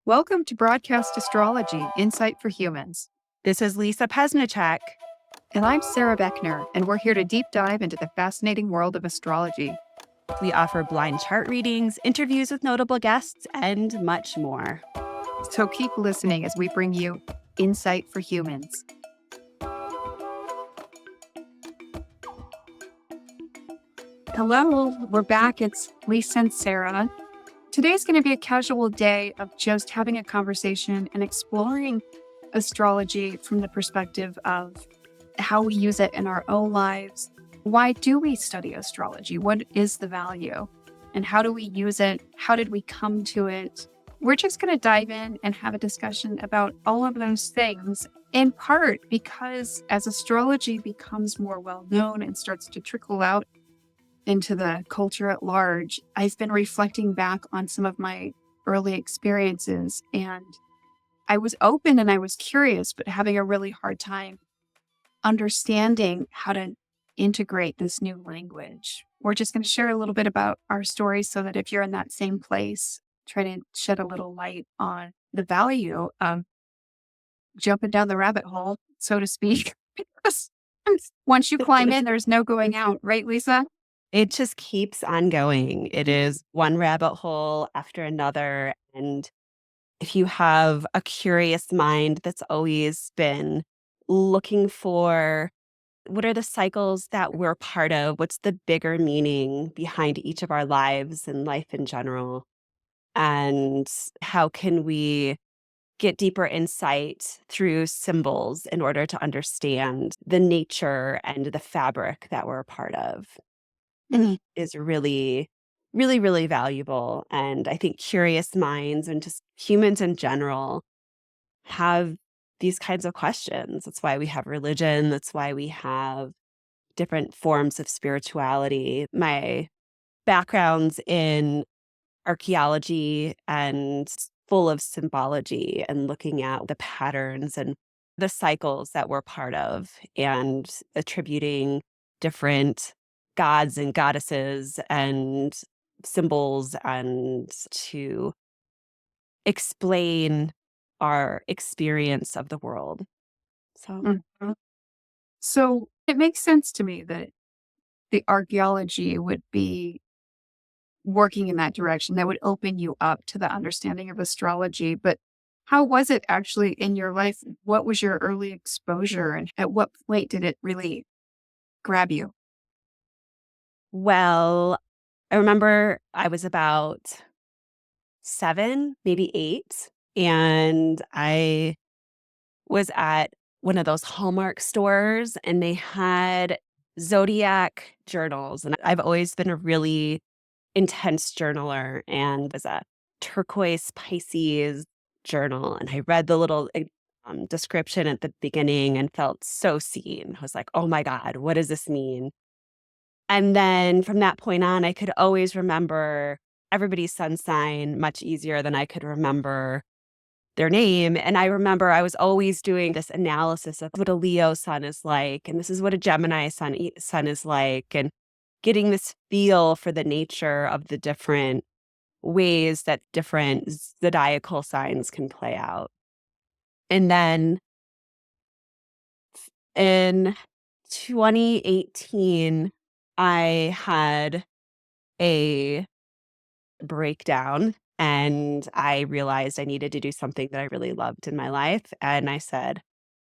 Welcome to Broadcast Astrology, Insight for Humans. This is Lisa Pesnichek. And I'm Sarah Beckner, and we're here to deep dive into the fascinating world of astrology. We offer blind chart readings, interviews with notable guests, and much more. So keep listening as we bring you Insight for Humans. Hello, we're back. It's Lisa and Sarah. Today's going to be a casual day of just having a conversation and exploring astrology from the perspective of how we use it in our own lives. Why do we study astrology? What is the value? And how do we use it? How did we come to it? We're just going to dive in and have a discussion about all of those things, in part because as astrology becomes more well-known and starts to trickle out into the culture at large, I've been reflecting back on some of my early experiences, and I was open and I was curious, but having a really hard time understanding how to integrate this new language. We're just going to share a little bit about our stories so that if you're in that same place, try to shed a little light on the value of jumping down the rabbit hole, so to speak. Because once you climb in, there's no going out, right, Lisa? It just keeps on going. It is one rabbit hole after another. And if you have a curious mind that's always been looking for what are the cycles that we're part of, what's the bigger meaning behind each of our lives and life in general, and how can we get deeper insight through symbols in order to understand the nature and the fabric that we're a part of is really, really, really valuable. And I think curious minds and just humans in general have these kinds of questions. That's why we have religion. That's why we have different forms of spirituality. My background's in archaeology and full of symbology and looking at the patterns and the cycles that we're part of and attributing different gods and goddesses and symbols and to explain our experience of the world. So Mhm. So it makes sense to me that the archaeology would be working in that direction, that would open you up to the understanding of astrology. But how was it actually in your life? What was your early exposure, and at what point did it really grab you? well, I remember I was about 7, maybe 8, and I was at one of those Hallmark stores, and they had zodiac journals, and I've always been a really intense journaler, and there's a turquoise Pisces journal, and I read the little, description at the beginning and felt so seen. I was like, "Oh my god, what does this mean?" And then from that point on, I could always remember everybody's sun sign much easier than I could remember their name. And I remember I was always doing this analysis of what a Leo sun is like, and this is what a Gemini sun is like, and getting this feel for the nature of the different ways that different zodiacal signs can play out. And then in 2018, I had a breakdown and I realized I needed to do something that I really loved in my life. And I said,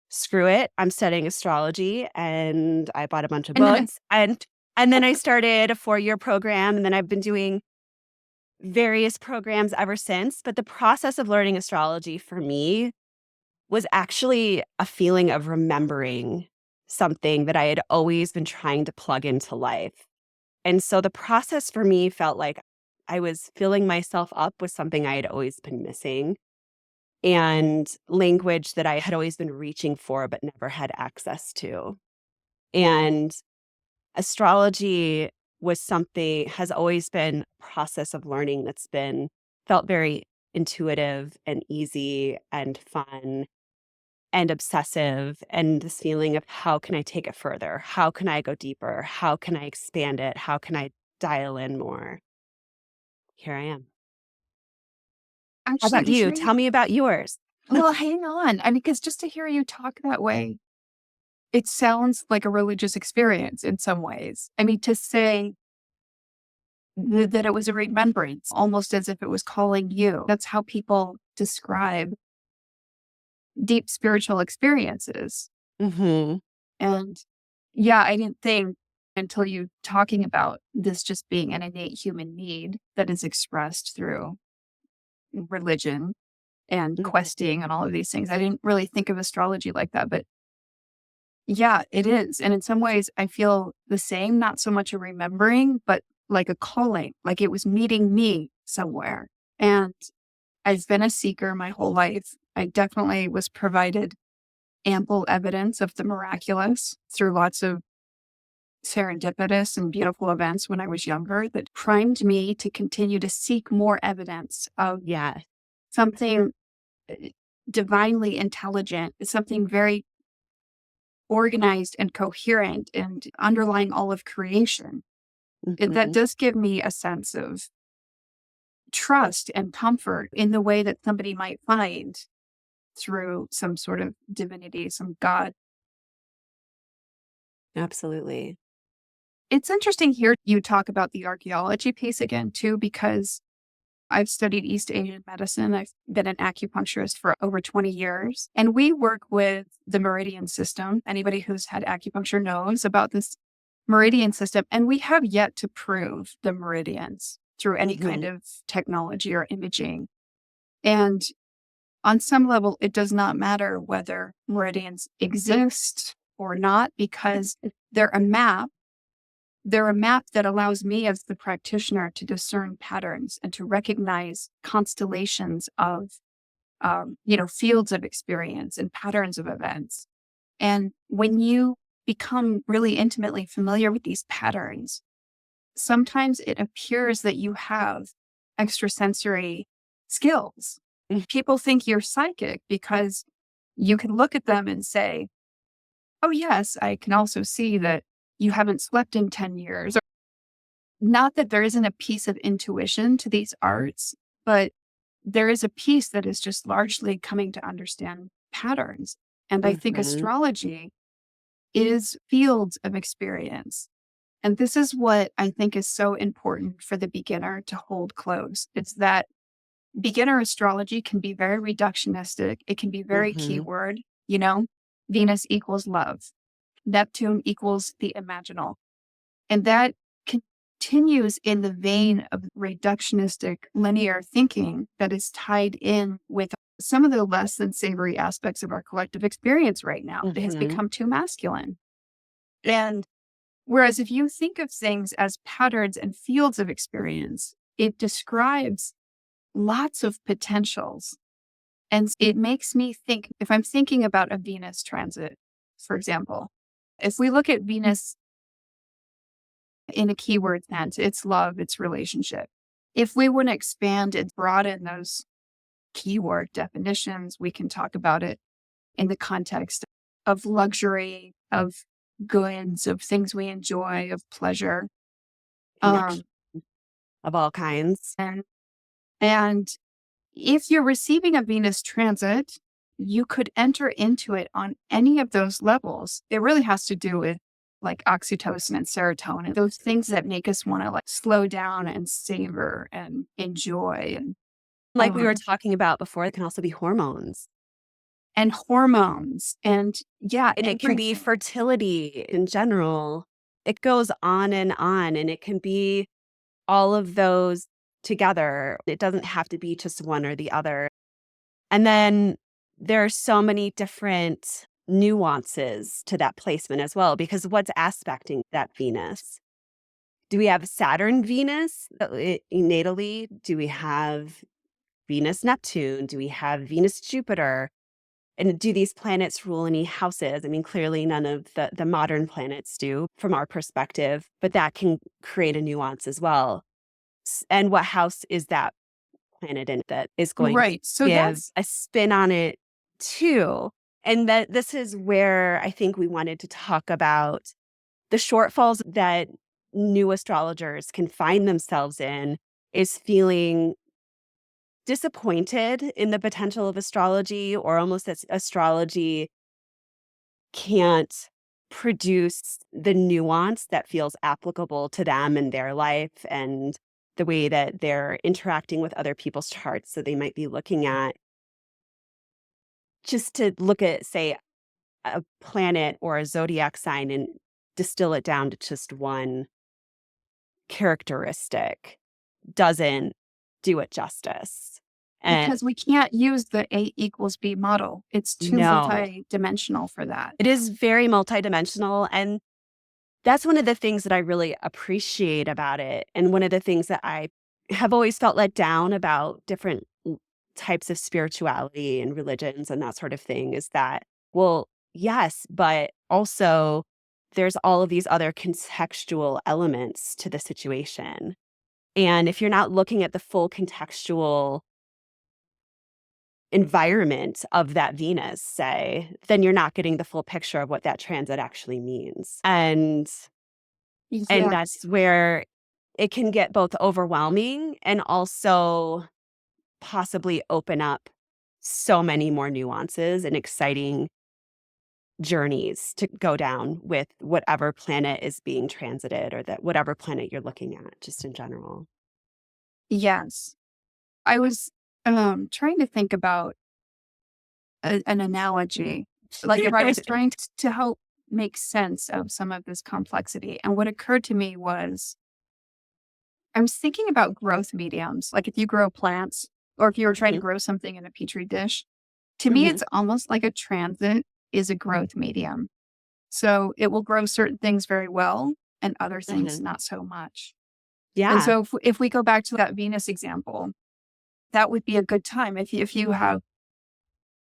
screw it, I'm studying astrology. And I bought a bunch of books and then I started a 4-year program. And then I've been doing various programs ever since. But the process of learning astrology for me was actually a feeling of remembering something that I had always been trying to plug into life. And so the process for me felt like I was filling myself up with something I had always been missing and language that I had always been reaching for but never had access to. And astrology has always been a process of learning that's been felt very intuitive and easy and fun and obsessive, and this feeling of how can I take it further? How can I go deeper? How can I expand it? How can I dial in more? Here I am. How Actually, about to you? hear you, Tell me about yours. well, hang on. I mean, because just to hear you talk that way, it sounds like a religious experience in some ways. I mean, to say that it was a remembrance, almost as if it was calling you. That's how people describe deep spiritual experiences. Hmm. And yeah, I didn't think until you talking about this just being an innate human need that is expressed through religion and questing and all of these things. I didn't really think of astrology like that, but yeah, it is. And in some ways, I feel the same, not so much a remembering, but like a calling, like it was meeting me somewhere. And I've been a seeker my whole life. I definitely was provided ample evidence of the miraculous through lots of serendipitous and beautiful events when I was younger that primed me to continue to seek more evidence of Yeah. something uh, divinely intelligent, something very organized and coherent and underlying all of creation. That Hmm. does give me a sense of trust and comfort in the way that somebody might find through some sort of divinity, some God. Absolutely. It's interesting here you talk about the archaeology piece again, too, because I've studied East Asian medicine. I've been an acupuncturist for over 20 years, and we work with the meridian system. Anybody who's had acupuncture knows about this meridian system, and we have yet to prove the meridians through any kind Hmm. of technology or imaging. And on some level, it does not matter whether meridians exist or not because they're a map. They're a map that allows me as the practitioner to discern patterns and to recognize constellations of, fields of experience and patterns of events. And when you become really intimately familiar with these patterns, sometimes it appears that you have extrasensory skills. People think you're psychic because you can look at them and say, oh, yes, I can also see that you haven't slept in 10 years. Not that there isn't a piece of intuition to these arts, but there is a piece that is just largely coming to understand patterns. And I think Hmm. astrology is fields of experience. And this is what I think is so important for the beginner to hold close. It's that beginner astrology can be very reductionistic. It can be very Hmm. keyword, you know, Venus equals love, Neptune equals the imaginal. And that continues in the vein of reductionistic linear thinking that is tied in with some of the less than savory aspects of our collective experience right now. It has Hmm. become too masculine. And whereas if you think of things as patterns and fields of experience, it describes lots of potentials. And it makes me think if I'm thinking about a Venus transit, for example, if we look at Venus in a keyword sense, it's love, it's relationship. If we want to expand and broaden those keyword definitions, we can talk about it in the context of luxury, of goods, of things we enjoy, of pleasure. Connection Um, of all kinds. and if you're receiving a Venus transit, you could enter into it on any of those levels. It really has to do with like oxytocin and serotonin, those things that make us want to like slow down and savor and enjoy Like we were um, talking about before, it can also be hormones. and hormones. And yeah, And it can be fertility in general. It goes on, and it can be all of those together. It doesn't have to be just one or the other. And then there are so many different nuances to that placement as well, because what's aspecting that Venus? Do we have Saturn Venus natally? Do we have Venus Neptune? Do we have Venus Jupiter? And do these planets rule any houses? I mean, clearly none of the modern planets do from our perspective, but that can create a nuance as well. And what house is that planet in that is going to right. So give that's a spin on it too? And that this is where I think we wanted to talk about the shortfalls that new astrologers can find themselves in is feeling disappointed in the potential of astrology, or almost that astrology can't produce the nuance that feels applicable to them and their life and the way that they're interacting with other people's charts. So they might be looking at, just to look at, say, a planet or a zodiac sign and distill it down to just one characteristic doesn't do it justice. And Because we can't use the A equals B model. It's too no, multi-dimensional for that. it is very multidimensional. And that's one of the things that I really appreciate about it. And one of the things that I have always felt let down about different types of spirituality and religions and that sort of thing is that, well, yes, but also there's all of these other contextual elements to the situation. And if you're not looking at the full contextual environment of that Venus, say, then you're not getting the full picture of what that transit actually means. And Yes. that's where it can get both overwhelming and also possibly open up so many more nuances and exciting journeys to go down with whatever planet is being transited, or that whatever planet you're looking at, just in general. Yes. I was trying to think about an analogy, like if I was trying to help make sense of some of this complexity. And what occurred to me was I was thinking about growth mediums. Like if you grow plants or if you were trying to Mhm, grow something in a petri dish, to me, mhm, it's almost like a transit is a growth medium. So it will grow certain things very well and other things mhm. not so much. And Yeah. so if we go back to that Venus example, that would be a good time. If you have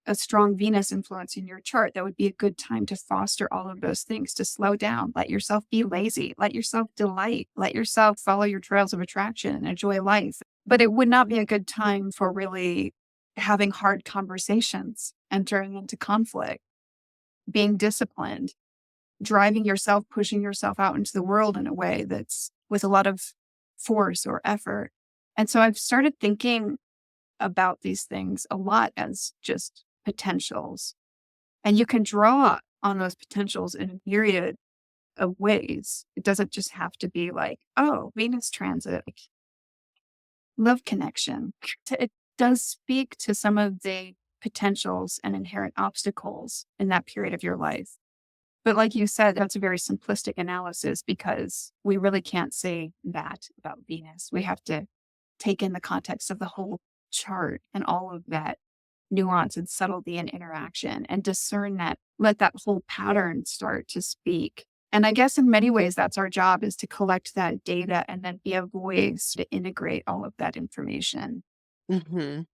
a strong Venus influence in your chart, that would be a good time to foster all of those things, to slow down, let yourself be lazy, let yourself delight, let yourself follow your trails of attraction and enjoy life. But it would not be a good time for really having hard conversations, entering into conflict, being disciplined, driving yourself, pushing yourself out into the world in a way that's with a lot of force or effort. And so I've started thinking about these things a lot as just potentials. And you can draw on those potentials in a myriad of ways. It doesn't just have to be like, oh, Venus transit, like love connection. It does speak to some of the potentials and inherent obstacles in that period of your life. But like you said, that's a very simplistic analysis because we really can't say that about Venus. We have to take in the context of the whole chart and all of that nuance and subtlety and interaction and discern that, let that whole pattern start to speak. And I guess in many ways, that's our job, is to collect that data and then be a voice to integrate all of that information. Mhm.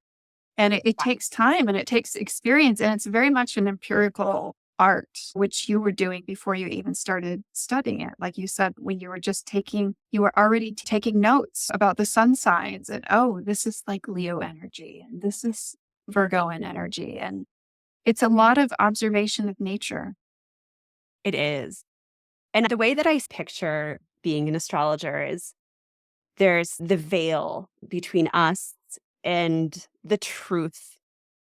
And it takes time and it takes experience. And it's very much an empirical art, which you were doing before you even started studying it. Like you said, when you were just taking, you were already taking notes about the sun signs and, oh, this is like Leo energy and this is Virgoan energy. And it's a lot of observation of nature. It is. And the way that I picture being an astrologer is there's the veil between us and the truth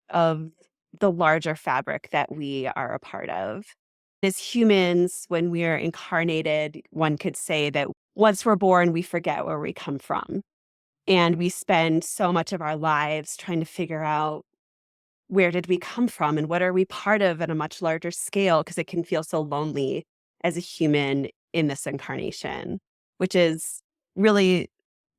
of the larger fabric that we are a part of. As humans, when we are incarnated, one could say that once we're born, we forget where we come from. And we spend so much of our lives trying to figure out, where did we come from and what are we part of at a much larger scale? Because it can feel so lonely as a human in this incarnation, which is really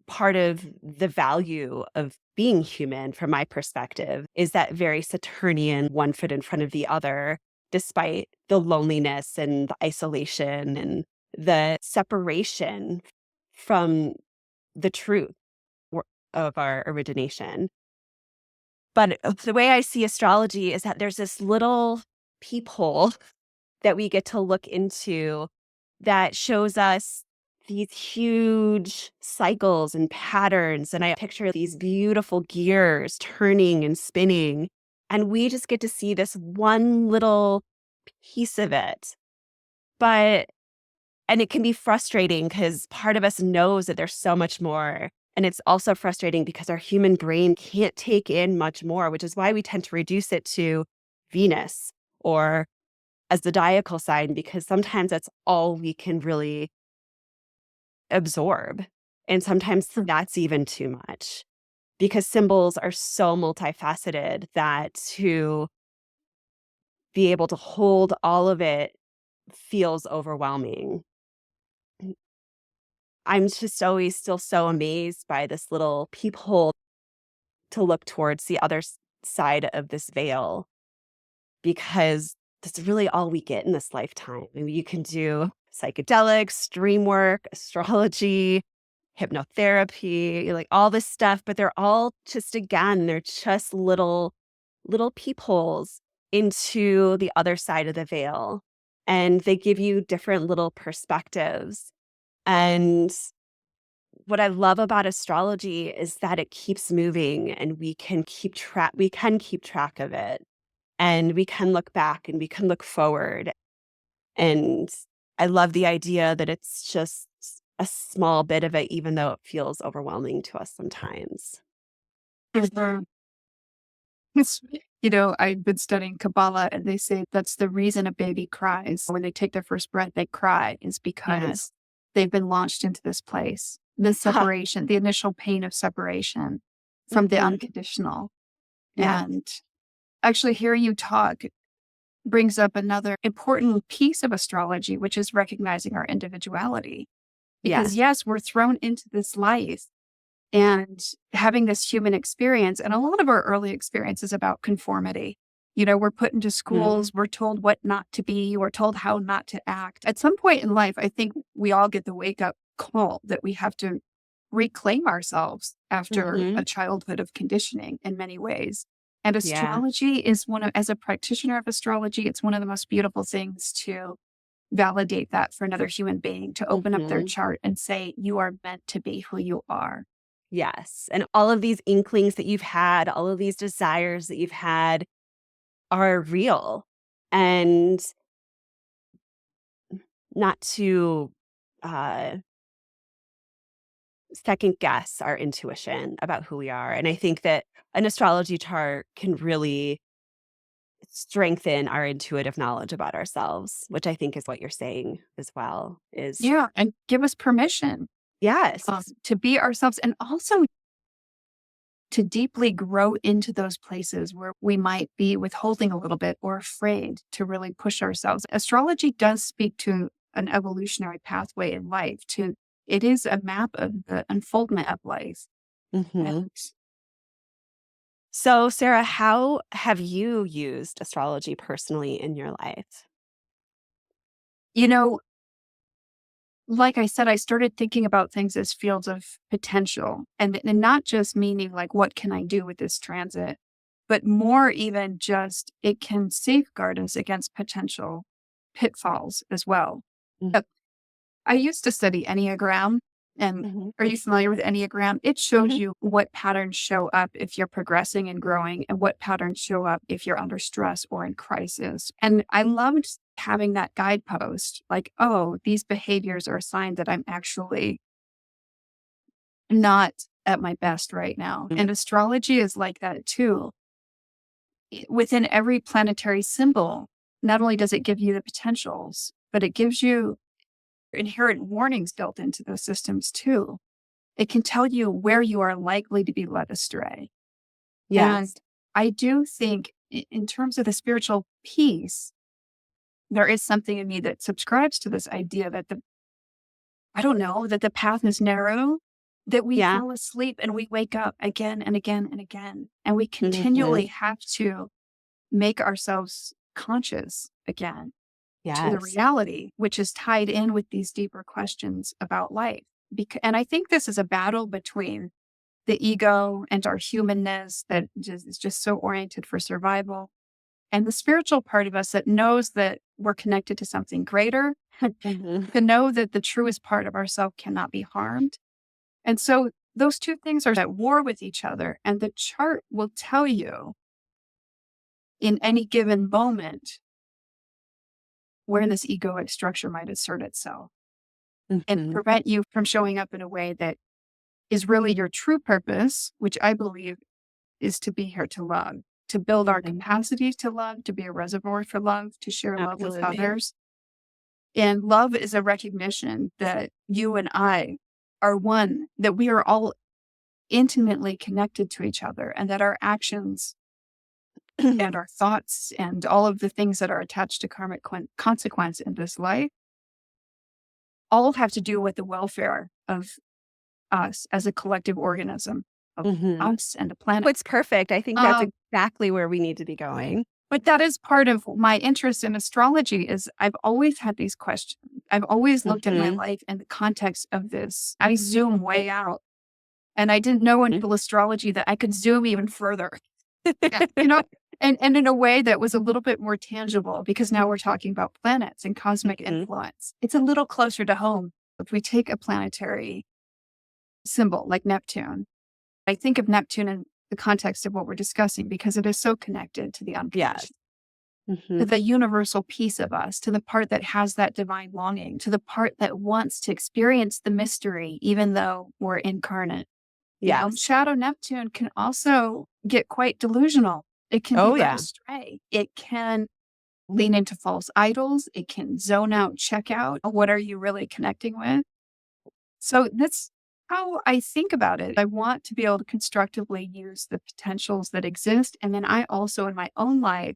part of the value of being human from my perspective, is that very Saturnian one foot in front of the other, despite the loneliness and the isolation and the separation from the truth of our origination. But the way I see astrology is that there's this little peephole that we get to look into that shows us these huge cycles and patterns. And I picture these beautiful gears turning and spinning. And we just get to see this one little piece of it. But, and it can be frustrating because part of us knows that there's so much more. And it's also frustrating because our human brain can't take in much more, which is why we tend to reduce it to Venus or as the zodiacal sign, because sometimes that's all we can really absorb. And sometimes that's even too much because symbols are so multifaceted that to be able to hold all of it feels overwhelming. I'm just always still so amazed by this little peephole to look towards the other side of this veil because that's really all we get in this lifetime. I mean, you can do psychedelics, dream work, astrology, hypnotherapy, like all this stuff, but they're all just, again, they're just little peepholes into the other side of the veil. And they give you different little perspectives. And what I love about astrology is that it keeps moving and we can keep track of it. And we can look back and we can look forward. And I love the idea that it's just a small bit of it, even though it feels overwhelming to us sometimes. Mhm. It's, I've been studying Kabbalah and they say that's the reason a baby cries. When they take their first breath, they cry is Yes. because they've been launched into this place, the Ha. separation, the initial pain of separation from the Mhm. unconditional. Yes. And actually, hearing you talk brings up another important piece of astrology, which is recognizing our individuality. Because, Yes. yes, we're thrown into this life and having this human experience. And a lot of our early experience is about conformity. We're put into Mhm. schools, we're told what not to be, we're told how not to act. At some point in life, I think we all get the wake up call that we have to reclaim ourselves after a Mhm. childhood of conditioning in many ways. And Yeah. astrology is as a practitioner of astrology, it's one of the most beautiful things to validate that for another human being, to open up their Mhm. chart and say, you are meant to be who you are. Yes. And all of these inklings that you've had, all of these desires that you've had are real. And not to uh, second guess our intuition about who we are. And I think that an astrology chart can really strengthen our intuitive knowledge about ourselves, which I think is what you're saying as well, is Yeah. And give us permission yes. to be ourselves and also to deeply grow into those places where we might be withholding a little bit or afraid to really push ourselves. Astrology does speak to an evolutionary pathway in life. It is a map of the unfoldment of life. Mhm. And, So, Sarah, how have you used astrology personally in your life? you know, like I said, I started thinking about things as fields of potential and not just meaning like, what can I do with this transit, but more even just it can safeguard us against potential pitfalls as well. Mm, Uh, I used to study Enneagram. And mhm, are you familiar with Enneagram? It shows mhm, you what patterns show up if you're progressing and growing, and what patterns show up if you're under stress or in crisis. And I loved having that guidepost like, oh, these behaviors are a sign that I'm actually not at my best right now. mm, And astrology is like that too. Within every planetary symbol, not only does it give you the potentials, but it gives you inherent warnings built into those systems too. It can tell you where you are likely to be led astray. And yes. I do think, in terms of the spiritual piece, there is something in me that subscribes to this idea that I don't know, that the path is narrow, that we Yeah. fall asleep and we wake up again and again and again. And we Mhm. continually have to make ourselves conscious again to the Yes. reality, which is tied in with these deeper questions about life. And I think this is a battle between the ego and our humanness that is just so oriented for survival, and the spiritual part of us that knows that we're connected to something greater, Mhm. to know that the truest part of ourself cannot be harmed. And so those two things are at war with each other. And the chart will tell you in any given moment where this egoic structure might assert itself and Mhm. prevent you from showing up in a way that is really your true purpose, which I believe is to be here to love, to build our capacity to love, to be a reservoir for love, to share love with Absolutely. others. And love is a recognition that you and I are one, that we are all intimately connected to each other, and that our actions and our thoughts and all of the things that are attached to karmic consequence in this life all have to do with the welfare of us as a collective organism, of us and the planet. It's perfect. I think that's exactly where we need to be going. But that is part of my interest in astrology is I've always had these questions. I've always looked at my life in the context of this. I zoom way out. And I didn't know until astrology that I could zoom even further. You know, and in a way that was a little bit more tangible because now we're talking about planets and cosmic influence. It's a little closer to home. If we take a planetary symbol like Neptune, I think of Neptune in the context of what we're discussing because it is so connected to the unconscious, to the universal piece of us, to the part that has that divine longing, to the part that wants to experience the mystery, even though we're incarnate. Shadow Neptune can also get quite delusional. It can be led astray. It can lean into false idols. It can zone out, check out. What are you really connecting with? So that's how I think about it. I want to be able to constructively use the potentials that exist. And then I also, in my own life,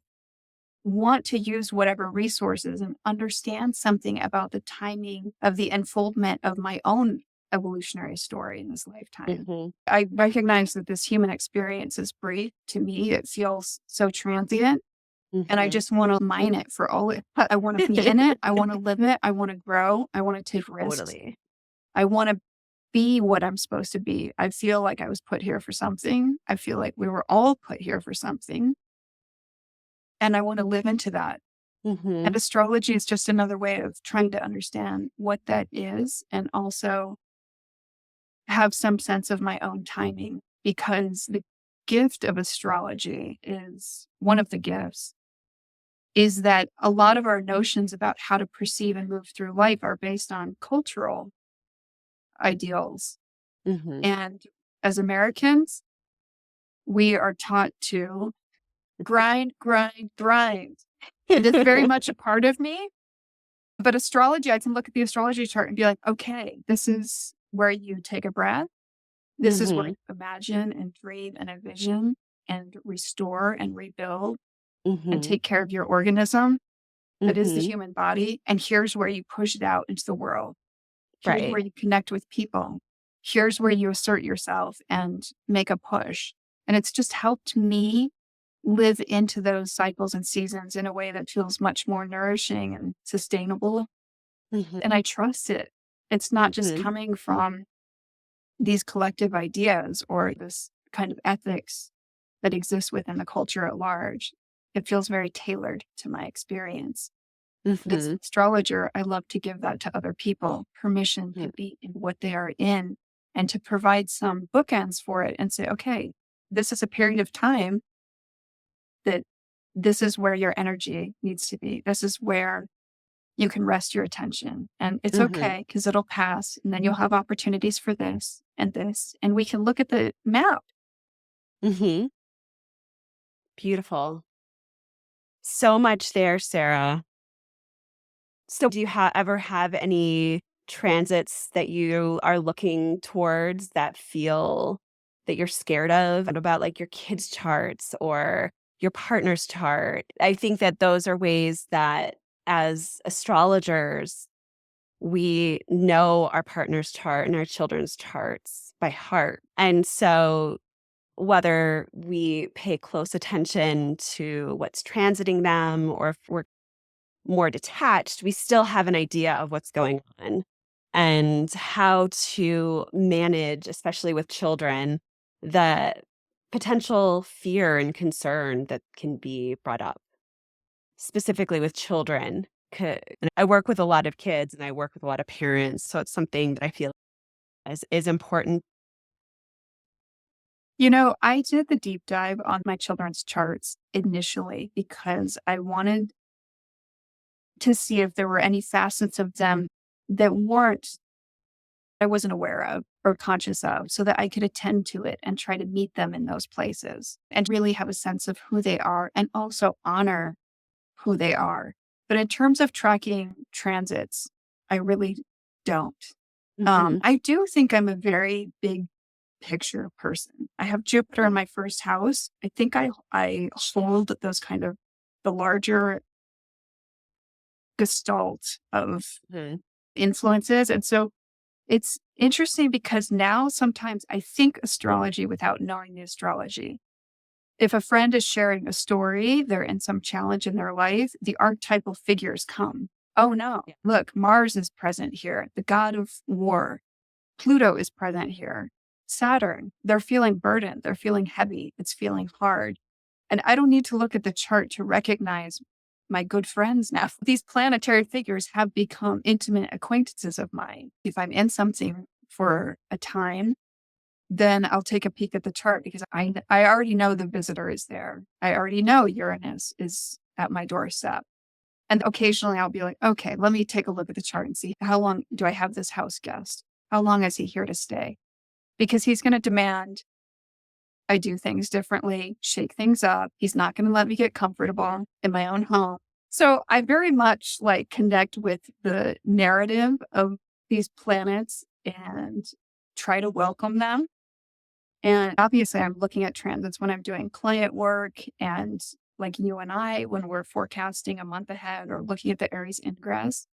want to use whatever resources and understand something about the timing of the unfoldment of my own evolutionary story in this lifetime. I recognize that this human experience is brief. To me, it feels so transient. And I just want to mine it for all it. I want to be in it. I want to live it. I want to grow. I want to take risks. I want to be what I'm supposed to be. I feel like I was put here for something. I feel like we were all put here for something. And I want to live into that. And astrology is just another way of trying to understand what that is and also have some sense of my own timing, because the gift of astrology is one of the gifts is that a lot of our notions about how to perceive and move through life are based on cultural ideals. And as Americans, we are taught to grind, grind, grind. It is very much a part of me. But astrology, I can look at the astrology chart and be like, okay, this is where you take a breath. This is where you imagine and dream and envision and restore and rebuild and take care of your organism that is the human body. And here's where you push it out into the world. Here's where you connect with people. Here's where you assert yourself and make a push. And it's just helped me live into those cycles and seasons in a way that feels much more nourishing and sustainable. And I trust it. It's not just coming from these collective ideas or this kind of ethics that exists within the culture at large. It feels very tailored to my experience. As an astrologer, I love to give that to other people, permission to be in what they are in and to provide some bookends for it and say, okay, this is a period of time that this is where your energy needs to be. This is where you can rest your attention. And it's okay because it'll pass. And then you'll have opportunities for this and this. And we can look at the map. Beautiful. So much there, Sara. So do you ever have any transits that you are looking towards that feel that you're scared of? What about like your kids' charts or your partner's chart? I think that those are ways that as astrologers, we know our partner's chart and our children's charts by heart. And so whether we pay close attention to what's transiting them or if we're more detached, we still have an idea of what's going on and how to manage, especially with children, the potential fear and concern that can be brought up, specifically with children. I work with a lot of kids and I work with a lot of parents, so it's something that I feel is important. You know, I did the deep dive on my children's charts initially because I wanted to see if there were any facets of them that I wasn't aware of. or conscious of so that I could attend to it and try to meet them in those places and really have a sense of who they are and also honor who they are. But in terms of tracking transits, I really don't. Mhm. I do think I'm a very big picture person. I have Jupiter in my first house. I think I hold those kind of the larger gestalt of Mhm. influences. And so it's interesting because now sometimes I think astrology without knowing the astrology. If a friend is sharing a story, they're in some challenge in their life, the archetypal figures come. Oh no, Yeah. look, Mars is present here, the god of war. Pluto is present here. Saturn, they're feeling burdened, they're feeling heavy, it's feeling hard. And I don't need to look at the chart to recognize my good friends now. These planetary figures have become intimate acquaintances of mine. If I'm in something for a time, then I'll take a peek at the chart because I already know the visitor is there. I already know Uranus is at my doorstep. And occasionally I'll be like, okay, let me take a look at the chart and see how long do I have this house guest? How long is he here to stay? Because he's going to demand I do things differently, shake things up. He's not going to let me get comfortable in my own home. So I very much like connect with the narrative of these planets and try to welcome them. And obviously, I'm looking at transits when I'm doing client work and like you and I, when we're forecasting a month ahead or looking at the Aries ingress.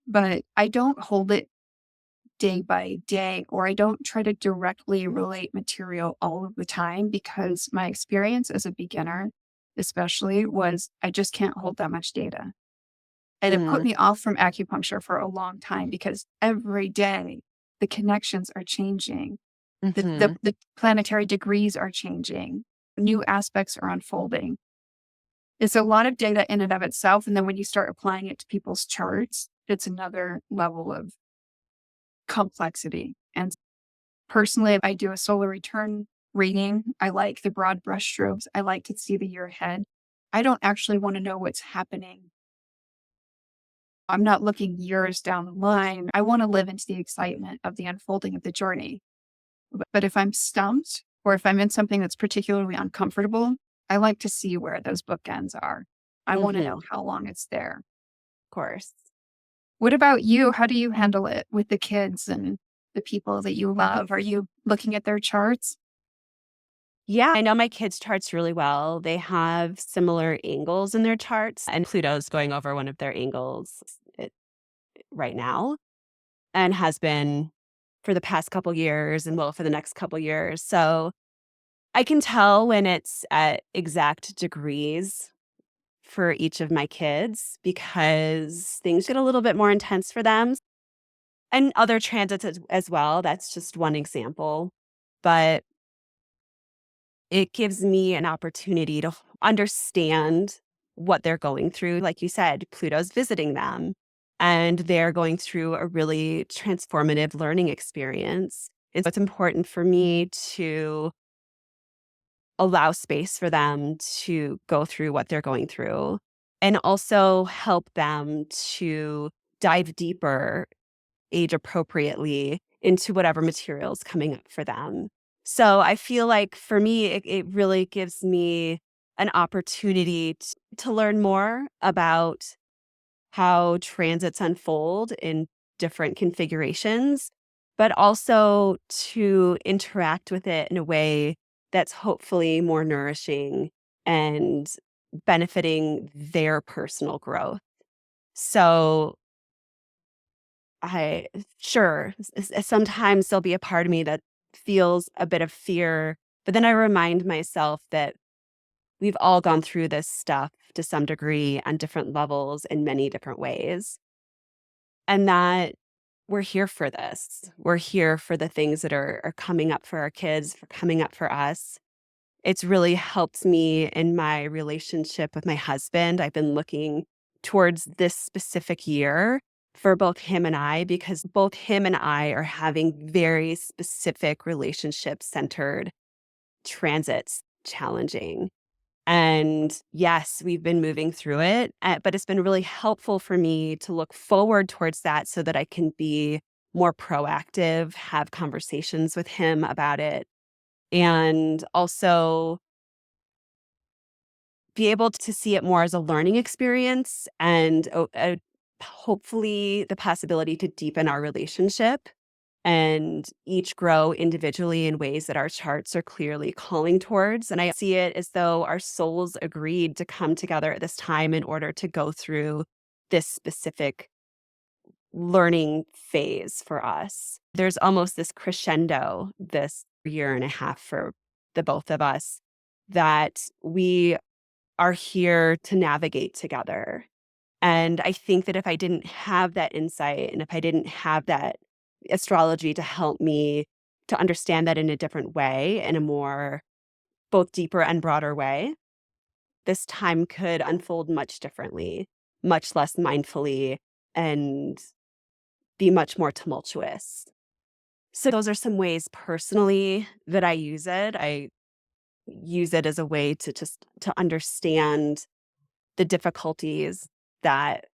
But I don't hold it day by day, or I don't try to directly relate material all of the time because my experience as a beginner, especially, was I just can't hold that much data. And it put Mhm. me off from acupuncture for a long time because every day the connections are changing. Mhm. The planetary degrees are changing. New aspects are unfolding. It's a lot of data in and of itself. And then when you start applying it to people's charts, it's another level of complexity. And personally, I do a solar return reading. I like the broad brushstrokes. I like to see the year ahead. I don't actually want to know what's happening. I'm not looking years down the line. I want to live into the excitement of the unfolding of the journey. But if I'm stumped or if I'm in something that's particularly uncomfortable, I like to see where those bookends are. I want to know Mhm. how long it's there. Of course. What about you? How do you handle it with the kids and the people that you love? Are you looking at their charts? Yeah, I know my kids' charts really well. They have similar angles in their charts, and Pluto's going over one of their angles right now and has been for the past couple years and will for the next couple years. So I can tell when it's at exact degrees for each of my kids because things get a little bit more intense for them and other transits as well. That's just one example. But it gives me an opportunity to understand what they're going through. Like you said, Pluto's visiting them and they're going through a really transformative learning experience. And so it's important for me to allow space for them to go through what they're going through and also help them to dive deeper age appropriately into whatever material is coming up for them. So I feel like for me, it really gives me an opportunity to learn more about how transits unfold in different configurations, but also to interact with it in a way that's hopefully more nourishing and benefiting their personal growth. So I sure, sometimes there'll be a part of me that feels a bit of fear, but then I remind myself that we've all gone through this stuff to some degree on different levels in many different ways, and that we're here for this. We're here for the things that are coming up for our kids, for coming up for us. It's really helped me in my relationship with my husband. I've been looking towards this specific year for both him and I because both him and I are having very specific relationship centered transits challenging. And yes, we've been moving through it, but it's been really helpful for me to look forward towards that so that I can be more proactive, have conversations with him about it, and also be able to see it more as a learning experience and hopefully the possibility to deepen our relationship and each grow individually in ways that our charts are clearly calling towards. And I see it as though our souls agreed to come together at this time in order to go through this specific learning phase for us. There's almost this crescendo this year and a half for the both of us that we are here to navigate together. And I think that if I didn't have that insight and if I didn't have that astrology to help me to understand that in a different way, in a more both deeper and broader way, this time could unfold much differently, much less mindfully, and be much more tumultuous. So those are some ways personally that I use it. I use it as a way to just to understand the difficulties that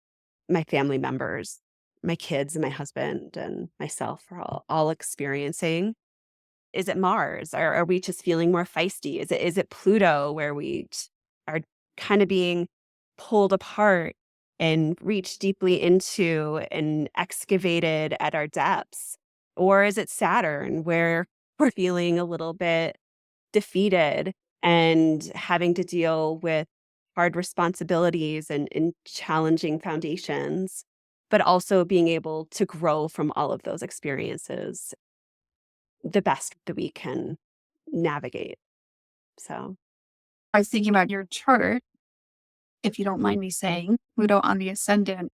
my family members, my kids and my husband and myself are all experiencing. Is it Mars? Are we just feeling more feisty? Is it Pluto where are kind of being pulled apart and reached deeply into and excavated at our depths? Or is it Saturn where we're feeling a little bit defeated and having to deal with hard responsibilities and challenging foundations, but also being able to grow from all of those experiences the best that we can navigate. So, I was thinking about your chart, if you don't mind me saying, Pluto on the ascendant,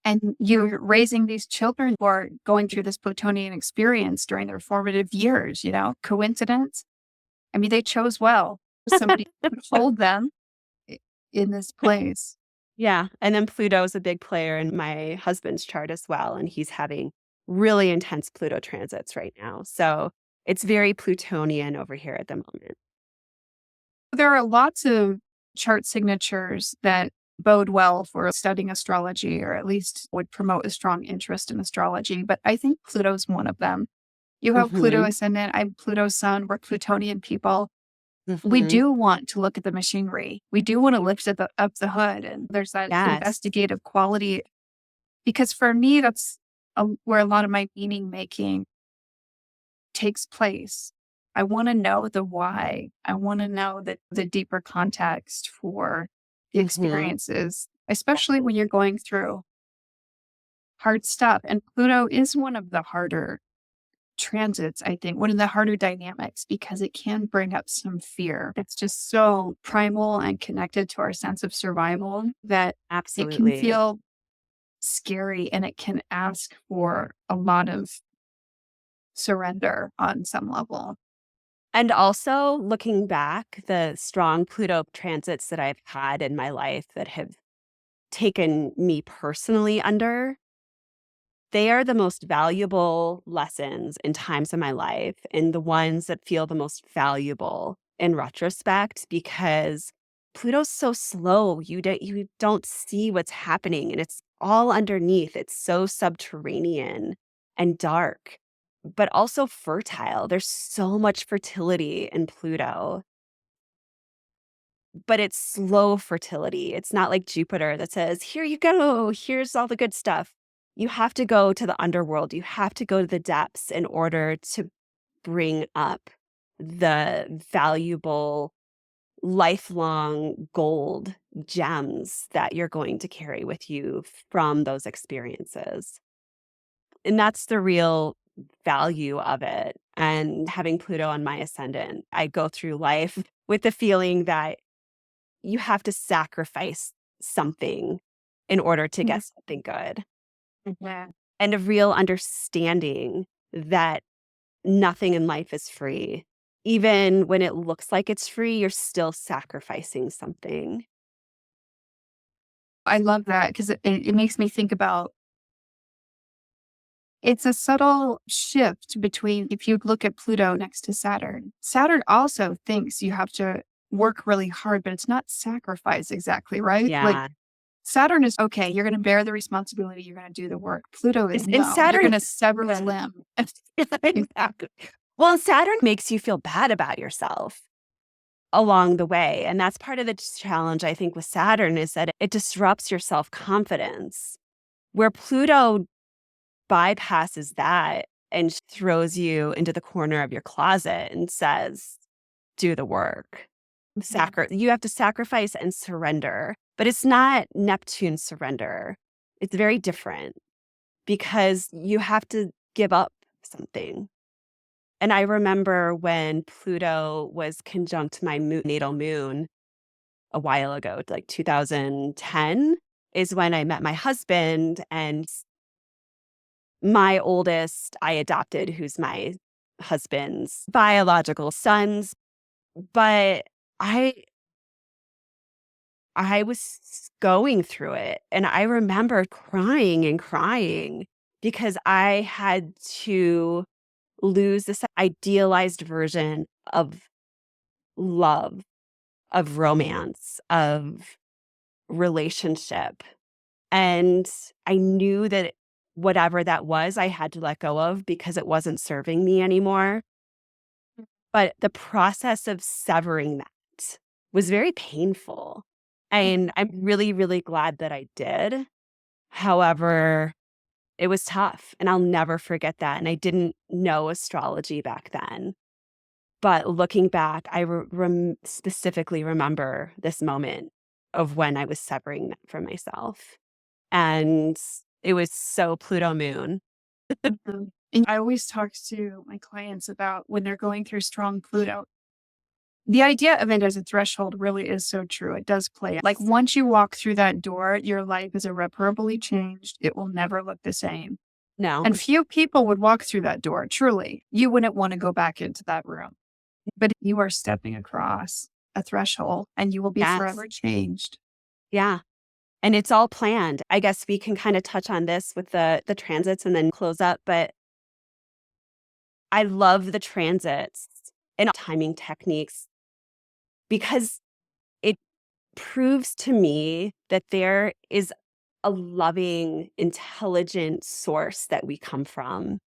and you're raising these children who are going through this Plutonian experience during their formative years, coincidence? I mean, they chose well. Somebody could hold them in this place. yeah. And then Pluto is a big player in my husband's chart as well. And he's having really intense Pluto transits right now. So it's very Plutonian over here at the moment. There are lots of chart signatures that bode well for studying astrology, or at least would promote a strong interest in astrology. But I think Pluto's one of them. You have Pluto Hmm. ascendant, I'm Pluto sun, we're Plutonian people. We Hmm. do want to look at the machinery. We do want to lift up the hood. And there's that Yes. investigative quality. Because for me, that's where a lot of my meaning making takes place. I want to know the why. I want to know the deeper context for the Hmm. experiences, especially when you're going through hard stuff. And Pluto is one of the harder transits, I think, one of the harder dynamics because it can bring up some fear. It's just so primal and connected to our sense of survival that it can Absolutely. feel scary and it can ask for a lot of surrender on some level. And also looking back, the strong Pluto transits that I've had in my life that have taken me personally under, they are the most valuable lessons in times of my life and the ones that feel the most valuable in retrospect because Pluto's so slow. You don't see what's happening and it's all underneath. It's so subterranean and dark, but also fertile. There's so much fertility in Pluto, but it's slow fertility. It's not like Jupiter that says, "Here you go. Here's all the good stuff." You have to go to the underworld. You have to go to the depths in order to bring up the valuable, lifelong gold gems that you're going to carry with you from those experiences. And that's the real value of it. And having Pluto on my ascendant, I go through life with the feeling that you have to sacrifice something in order to Mhm. get something good, Yeah. and a real understanding that nothing in life is free. Even when it looks like it's free, you're still sacrificing something. I love that because it makes me think about it's a subtle shift between if you look at Pluto next to Saturn. Saturn also thinks you have to work really hard, but it's not sacrifice exactly, right? Like Yeah. Saturn is okay. You're going to bear the responsibility. You're going to do the work. Pluto is And no. You're Saturn going to sever a limb. exactly. Well, Saturn makes you feel bad about yourself along the way. And that's part of the challenge, I think, with Saturn is that it disrupts your self-confidence, where Pluto bypasses that and throws you into the corner of your closet and says, do the work. You have to sacrifice and surrender, but it's not Neptune surrender. It's very different because you have to give up something. And I remember when Pluto was conjunct my natal moon a while ago, like 2010 is when I met my husband, and my oldest I adopted, who's my husband's biological sons. But I was going through it, and I remember crying and crying because I had to lose this idealized version of love, of romance, of relationship. And I knew that whatever that was, I had to let go of because it wasn't serving me anymore. But the process of severing that was very painful. And I'm really, really glad that I did. However, it was tough and I'll never forget that. And I didn't know astrology back then. But looking back, I specifically remember this moment of when I was severing that from myself. And it was so Pluto moon. Mhm. And I always talk to my clients about when they're going through strong Pluto. The idea of it as a threshold really is so true. It does play. Like once you walk through that door, your life is irreparably changed. It will never look the same. No. And few people would walk through that door. Truly, you wouldn't want to go back into that room. But you are stepping across a threshold and you will be Yes. forever changed. Yeah. And it's all planned. I guess we can kind of touch on this with the transits and then close up. But I love the transits and timing techniques because it proves to me that there is a loving, intelligent source that we come from.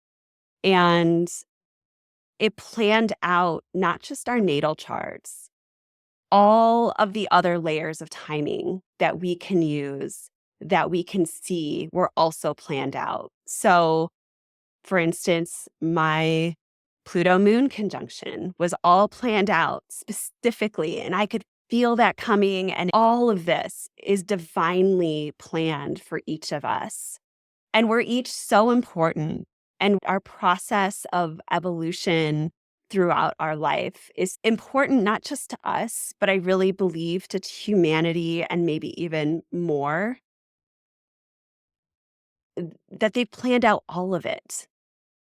And it planned out not just our natal charts, all of the other layers of timing that we can use, that we can see, were also planned out. So, for instance, my Pluto moon conjunction was all planned out specifically, and I could feel that coming. And all of this is divinely planned for each of us. And we're each so important. And our process of evolution throughout our life is important, not just to us, but I really believe to humanity and maybe even more, that they've planned out all of it.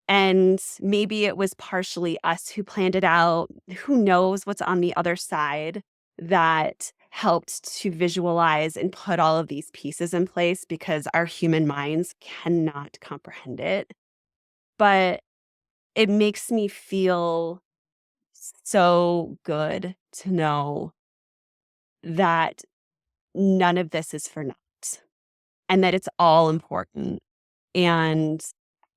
And maybe it was partially us who planned it out. Who knows what's on the other side that helped to visualize and put all of these pieces in place because our human minds cannot comprehend it. But it makes me feel so good to know that none of this is for naught and that it's all important and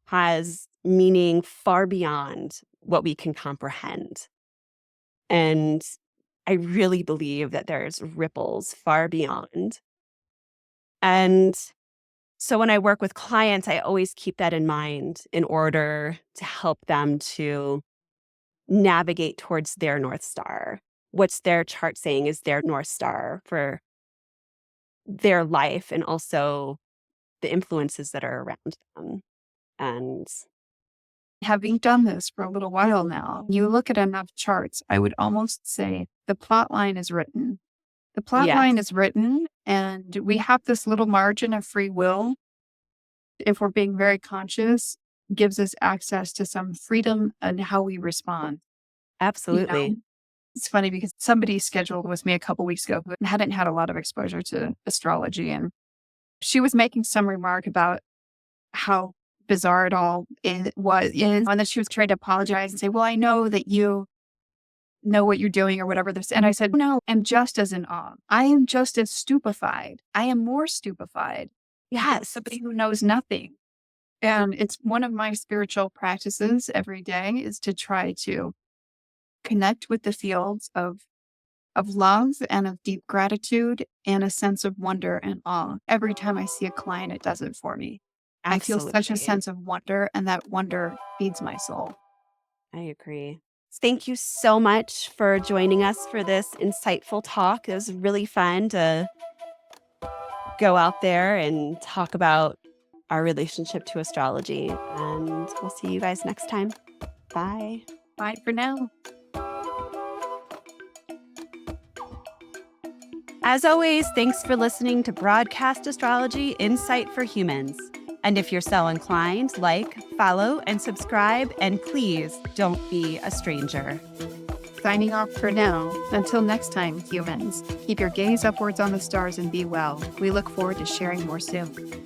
has meaning far beyond what we can comprehend. And I really believe that there's ripples far beyond. And so when I work with clients, I always keep that in mind in order to help them to navigate towards their North Star. What's their chart saying is their North Star for their life and also the influences that are around them. And Having done this for a little while now, you look at enough charts, I would almost say the plot line is written. The plot yes, line is written, and we have this little margin of free will. If we're being very conscious, gives us access to some freedom in how we respond. You know, absolutely. it's funny because somebody scheduled with me a couple weeks ago who hadn't had a lot of exposure to astrology, and she was making some remark about how bizarre it all is, and that she was trying to apologize and say, "Well, I know that you know what you're doing or whatever this. And I said, no, I'm just as in awe. I am just as stupefied. I am more stupefied. Yes. Somebody who knows nothing. And it's one of my spiritual practices every day is to try to connect with the fields of love and of deep gratitude and a sense of wonder and awe. Every time I see a client, it does it for me. I feel such a Absolutely. sense of wonder, and that wonder feeds my soul. I agree. Thank you so much for joining us for this insightful talk. It was really fun to go out there and talk about our relationship to astrology. And we'll see you guys next time. Bye. Bye for now. As always, thanks for listening to Broadcast Astrology Insight for Humans. And if you're so inclined, like, follow, and subscribe, and please don't be a stranger. Signing off for now. Until next time, humans, keep your gaze upwards on the stars and be well. We look forward to sharing more soon.